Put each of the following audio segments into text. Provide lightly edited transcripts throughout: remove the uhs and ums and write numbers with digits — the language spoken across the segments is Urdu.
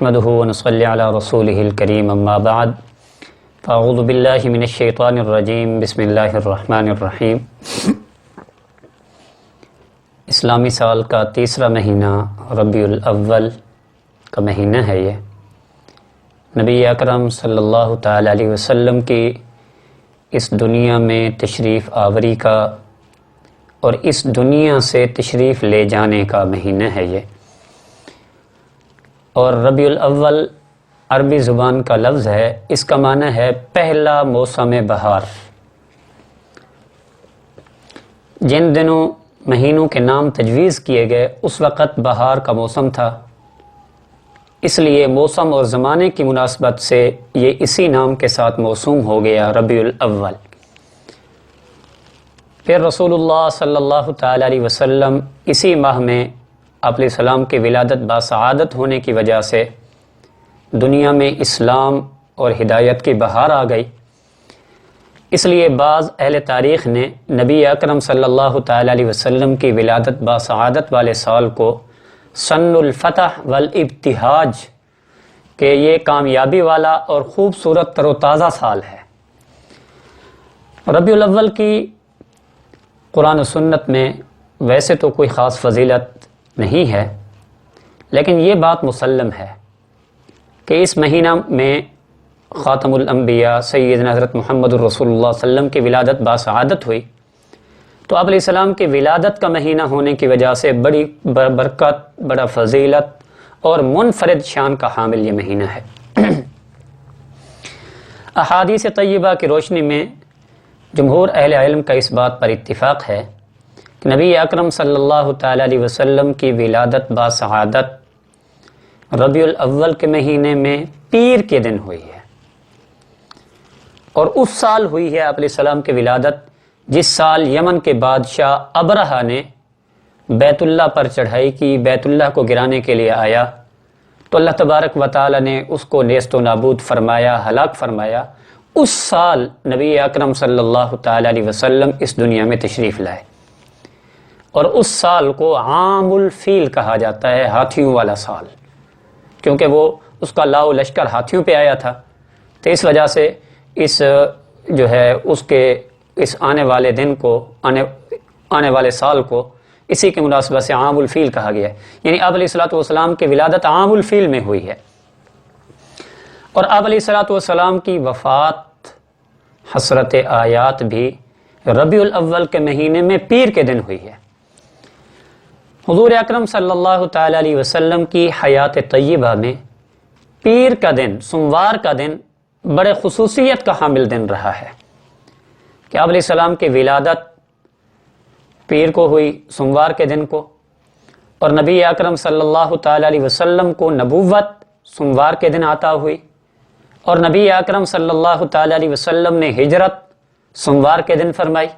نحمده ونصلي على رسوله الكريم اما بعد فاعوذ باللہ من الشیطان الرجیم بسم اللہ الرحمن الرحیم۔ اسلامی سال کا تیسرا مہینہ ربیع الاول کا مہینہ ہے۔ یہ نبی اکرم صلی اللہ تعالی علیہ وسلم کی اس دنیا میں تشریف آوری کا اور اس دنیا سے تشریف لے جانے کا مہینہ ہے یہ۔ اور ربیع الاول عربی زبان کا لفظ ہے، اس کا معنی ہے پہلا موسم بہار۔ جن دنوں مہینوں کے نام تجویز کیے گئے اس وقت بہار کا موسم تھا، اس لیے موسم اور زمانے کی مناسبت سے یہ اسی نام کے ساتھ موسوم ہو گیا ربیع الاول۔ پھر رسول اللہ صلی اللہ تعالی علیہ وسلم اسی ماہ میں آپ علیہ السلام کی ولادت باسعادت ہونے کی وجہ سے دنیا میں اسلام اور ہدایت کی بہار آ گئی، اس لیے بعض اہل تاریخ نے نبی اکرم صلی اللہ تعالی علیہ وسلم کی ولادت باسعادت والے سال کو سن الفتح والابتہاج کہ یہ کامیابی والا اور خوبصورت تر و تازہ سال ہے۔ ربیع الاول کی قرآن و سنت میں ویسے تو کوئی خاص فضیلت نہیں ہے، لیکن یہ بات مسلم ہے کہ اس مہینہ میں خاتم الانبیاء سیدنا حضرت محمد الرسول اللہ صلی اللہ علیہ وسلم کی ولادت باسعادت ہوئی، تو آپ علیہ السلام کی ولادت کا مہینہ ہونے کی وجہ سے بڑی برکت، بڑا فضیلت اور منفرد شان کا حامل یہ مہینہ ہے۔ احادیث طیبہ کی روشنی میں جمہور اہل علم کا اس بات پر اتفاق ہے کہ نبی اکرم صلی اللہ تعالی علیہ وسلم کی ولادت باسعادت ربیع الاول کے مہینے میں پیر کے دن ہوئی ہے، اور اس سال ہوئی ہے آپ علیہ السلام کی ولادت جس سال یمن کے بادشاہ ابرہہ نے بیت اللہ پر چڑھائی کی، بیت اللہ کو گرانے کے لیے آیا تو اللہ تبارک و تعالی نے اس کو نیست و نابود فرمایا، ہلاک فرمایا۔ اس سال نبی اکرم صلی اللہ تعالی علیہ وسلم اس دنیا میں تشریف لائے، اور اس سال کو عام الفیل کہا جاتا ہے، ہاتھیوں والا سال، کیونکہ وہ اس کا لاؤ لشکر ہاتھیوں پہ آیا تھا، تو اس وجہ سے اس جو ہے اس کے اس آنے والے دن کو آنے والے سال کو اسی کے مناسبت سے عام الفیل کہا گیا ہے، یعنی آپ علیہ الصلوۃ والسلام کی ولادت عام الفیل میں ہوئی ہے، اور آپ علیہ الصلوۃ والسلام کی وفات حسرت آیات بھی ربیع الاول کے مہینے میں پیر کے دن ہوئی ہے۔ حضور اکرم صلی اللہ تعالی علیہ وسلم کی حیات طیبہ میں پیر کا دن، سوموار کا دن بڑے خصوصیت کا حامل دن رہا ہے کہ آپ علیہ السلام کی ولادت پیر کو ہوئی، سوموار کے دن کو، اور نبی اکرم صلی اللہ تعالی علیہ وسلم کو نبوت سوموار کے دن عطا ہوئی، اور نبی اکرم صلی اللہ تعالی علیہ وسلم نے ہجرت سوموار کے دن فرمائی،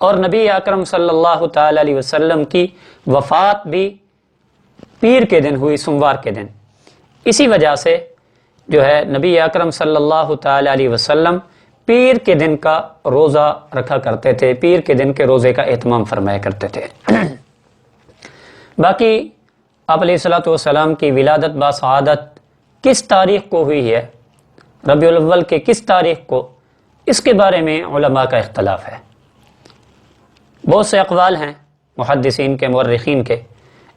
اور نبی اکرم صلی اللہ تعالی علیہ وسلم کی وفات بھی پیر کے دن ہوئی، سوموار کے دن۔ اسی وجہ سے جو ہے نبی اکرم صلی اللہ تعالی علیہ وسلم پیر کے دن کا روزہ رکھا کرتے تھے، پیر کے دن کے روزے کا اہتمام فرمایا کرتے تھے۔ باقی آپ علیہ الصلوۃ والسلام کی ولادت باسعادت کس تاریخ کو ہوئی ہے، ربیع الاول کے کس تاریخ کو، اس کے بارے میں علماء کا اختلاف ہے۔ بہت سے اقوال ہیں محدثین کے، مورخین کے۔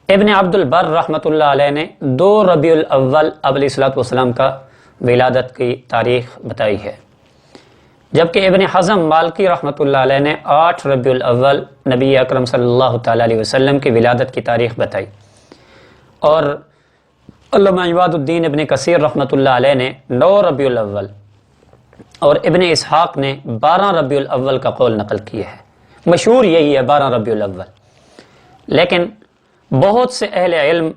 ابن عبد البر رحمۃ اللہ علیہ نے 2 ربیع الاول اب علیہ الصلوۃ والسلام کا ولادت کی تاریخ بتائی ہے، جبکہ ابن حزم مالکی رحمۃ اللہ علیہ نے 8 ربیع الاول نبی اکرم صلی اللہ تعالی علیہ وسلم کی ولادت کی تاریخ بتائی، اور علامہ عماد الدین ابن کثیر رحمۃ اللہ علیہ نے 9 ربیع الاول، اور ابن اسحاق نے 12 ربیع الاول کا قول نقل کیا ہے۔ مشہور یہی ہے 12 ربیع الاول، لیکن بہت سے اہل علم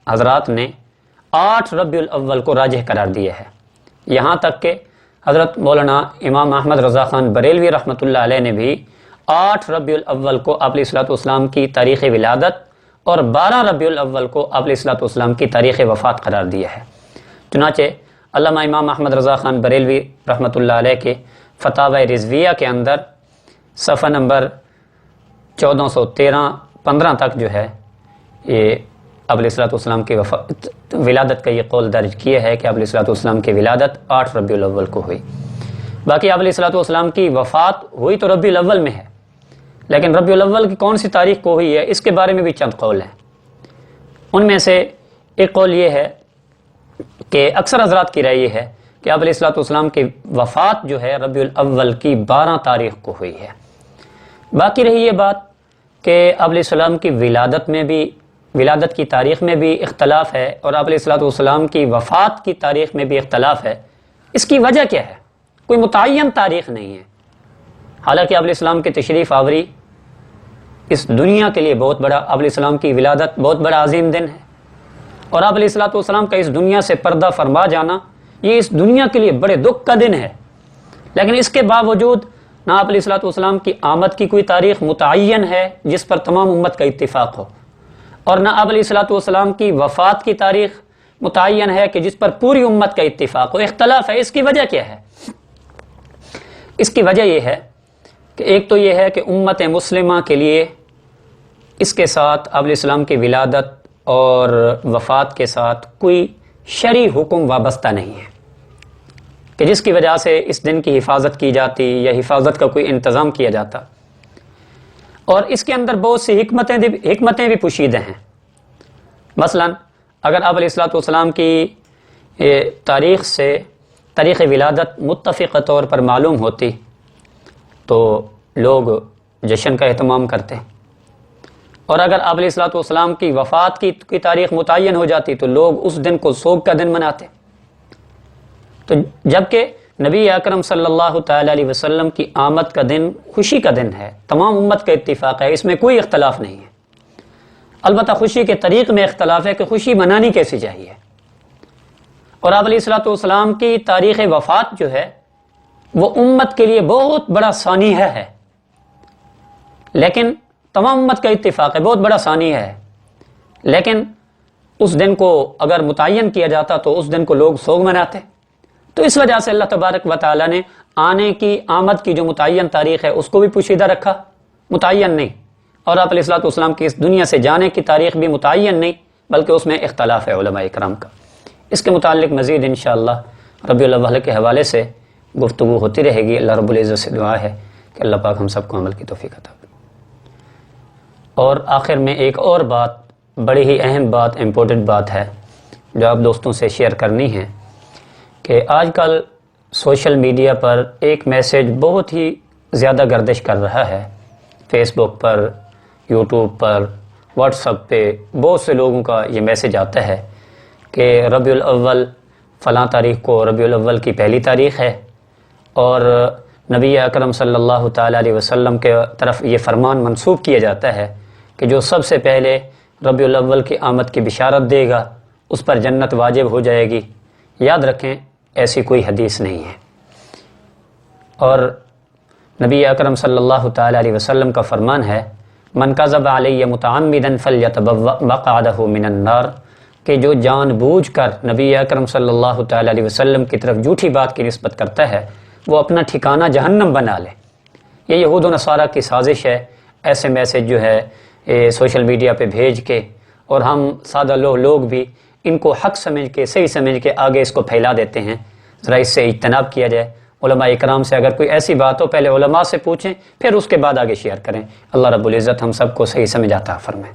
حضرات نے 8 ربیع الاول کو راجح قرار دیا ہے، یہاں تک کہ حضرت مولانا امام احمد رضا خان بریلوی رحمۃ اللہ علیہ نے بھی 8 ربیع الاول کو آپ علیہ الصلوۃ والسلام کی تاریخ ولادت اور 12 ربیع الاول کو آپ علیہ الصلوۃ والسلام کی تاریخ وفات قرار دیا ہے۔ چنانچہ علامہ امام احمد رضا خان بریلوی رحمۃ اللہ علیہ کے فتاوی رضویہ کے اندر صفحہ نمبر 1413-15 تک جو ہے یہ آپ علیہ الصلوۃ والسلام کی ولادت کا یہ قول درج کیا ہے کہ آپ علیہ الصلوۃ والسلام کی ولادت 8 ربیع الاول کو ہوئی۔ باقی آپ علیہ الصلوۃ والسلام کی وفات ہوئی تو ربیع الاول میں ہے، لیکن ربیع الاول کی کون سی تاریخ کو ہوئی ہے اس کے بارے میں بھی چند قول ہیں۔ ان میں سے ایک قول یہ ہے کہ اکثر حضرات کی رائے یہ ہے کہ آپ علیہ الصلوۃ والسلام کی وفات جو ہے ربیع الاول کی 12 تاریخ کو ہوئی ہے۔ باقی رہی یہ بات کہ آپ علیہ السلام کی ولادت کی تاریخ میں بھی اختلاف ہے اور آپ علیہ الصلوۃ والسلام کی وفات کی تاریخ میں بھی اختلاف ہے۔ اس کی وجہ کیا ہے؟ کوئی متعین تاریخ نہیں ہے، حالانکہ آپ علیہ السلام کی تشریف آوری اس دنیا کے لیے بہت بڑا، آپ علیہ السلام کی ولادت بہت بڑا عظیم دن ہے، اور آپ علیہ الصلوۃ والسلام کا اس دنیا سے پردہ فرما جانا یہ اس دنیا کے لیے بڑے دکھ کا دن ہے۔ لیکن اس کے باوجود نہ آپ علیہ الصلوۃ والسلام کی آمد کی کوئی تاریخ متعین ہے جس پر تمام امت کا اتفاق ہو، اور نہ آپ علیہ الصلوۃ والسلام کی وفات کی تاریخ متعین ہے کہ جس پر پوری امت کا اتفاق ہو۔ اختلاف ہے۔ اس کی وجہ کیا ہے؟ اس کی وجہ یہ ہے کہ ایک تو یہ ہے کہ امت مسلمہ کے لیے اس کے ساتھ آپ علیہ السلام کی ولادت اور وفات کے ساتھ کوئی شرعی حکم وابستہ نہیں ہے کہ جس کی وجہ سے اس دن کی حفاظت کی جاتی یا حفاظت کا کوئی انتظام کیا جاتا، اور اس کے اندر بہت سی حکمتیں بھی پوشیدہ ہیں۔ مثلا اگر آپ علیہ الصلوۃ والسلام کی تاریخ ولادت متفقہ طور پر معلوم ہوتی تو لوگ جشن کا اہتمام کرتے، اور اگر آپ علیہ الصلوۃ والسلام کی وفات کی تاریخ متعین ہو جاتی تو لوگ اس دن کو سوگ کا دن مناتے۔ تو جبکہ نبی اکرم صلی اللہ تعالی علیہ وسلم کی آمد کا دن خوشی کا دن ہے، تمام امت کا اتفاق ہے، اس میں کوئی اختلاف نہیں ہے۔ البتہ خوشی کے طریق میں اختلاف ہے کہ خوشی منانی کیسی چاہیے، اور آپ علیہ الصلوۃ والسلام کی تاریخ وفات جو ہے وہ امت کے لیے بہت بڑا سانحہ ہے، لیکن تمام امت کا اتفاق ہے، بہت بڑا سانحہ ہے، لیکن اس دن کو اگر متعین کیا جاتا تو اس دن کو لوگ سوگ مناتے۔ تو اس وجہ سے اللہ تبارک و تعالی نے آمد کی جو متعین تاریخ ہے اس کو بھی پوشیدہ رکھا، متعین نہیں، اور آپ علیہ الصلوۃ والسلام کی اس دنیا سے جانے کی تاریخ بھی متعین نہیں، بلکہ اس میں اختلاف ہے علماء کرام کا۔ اس کے متعلق مزید انشاءاللہ ربیع الاول کے حوالے سے گفتگو ہوتی رہے گی۔ اللہ رب العزت سے دعا ہے کہ اللہ پاک ہم سب کو عمل کی توفیق عطا کرے۔ اور آخر میں ایک اور بات، بڑی ہی اہم بات، امپورٹنٹ بات ہے جو آپ دوستوں سے شیئر کرنی ہے کہ آج کل سوشل میڈیا پر ایک میسیج بہت ہی زیادہ گردش کر رہا ہے، فیس بک پر، یوٹیوب پر، واٹس ایپ پہ بہت سے لوگوں کا یہ میسیج آتا ہے کہ ربیع الاول فلاں تاریخ کو ربیع الاول کی پہلی تاریخ ہے، اور نبی اکرم صلی اللہ تعالیٰ علیہ وسلم کے طرف یہ فرمان منسوب کیا جاتا ہے کہ جو سب سے پہلے ربیع الاول کی آمد کی بشارت دے گا اس پر جنت واجب ہو جائے گی۔ یاد رکھیں ایسی کوئی حدیث نہیں ہے، اور نبی اکرم صلی اللہ تعالیٰ علیہ وسلم کا فرمان ہے من کذب علی متعمدا فلیتبوأ مقعدہ من النار، کہ جو جان بوجھ کر نبی اکرم صلی اللہ تعالیٰ علیہ وسلم کی طرف جھوٹی بات کی نسبت کرتا ہے وہ اپنا ٹھکانہ جہنم بنا لے۔ یہ یہود و نصارہ کی سازش ہے، ایسے میسیج جو ہے سوشل میڈیا پہ بھیج کے، اور ہم سادہ لوگ بھی ان کو حق سمجھ کے، صحیح سمجھ کے آگے اس کو پھیلا دیتے ہیں۔ ذرا اس سے اجتناب کیا جائے۔ علماء اکرام سے اگر کوئی ایسی بات ہو پہلے علماء سے پوچھیں، پھر اس کے بعد آگے شیئر کریں۔ اللہ رب العزت ہم سب کو صحیح سمجھ عطا فرمائے۔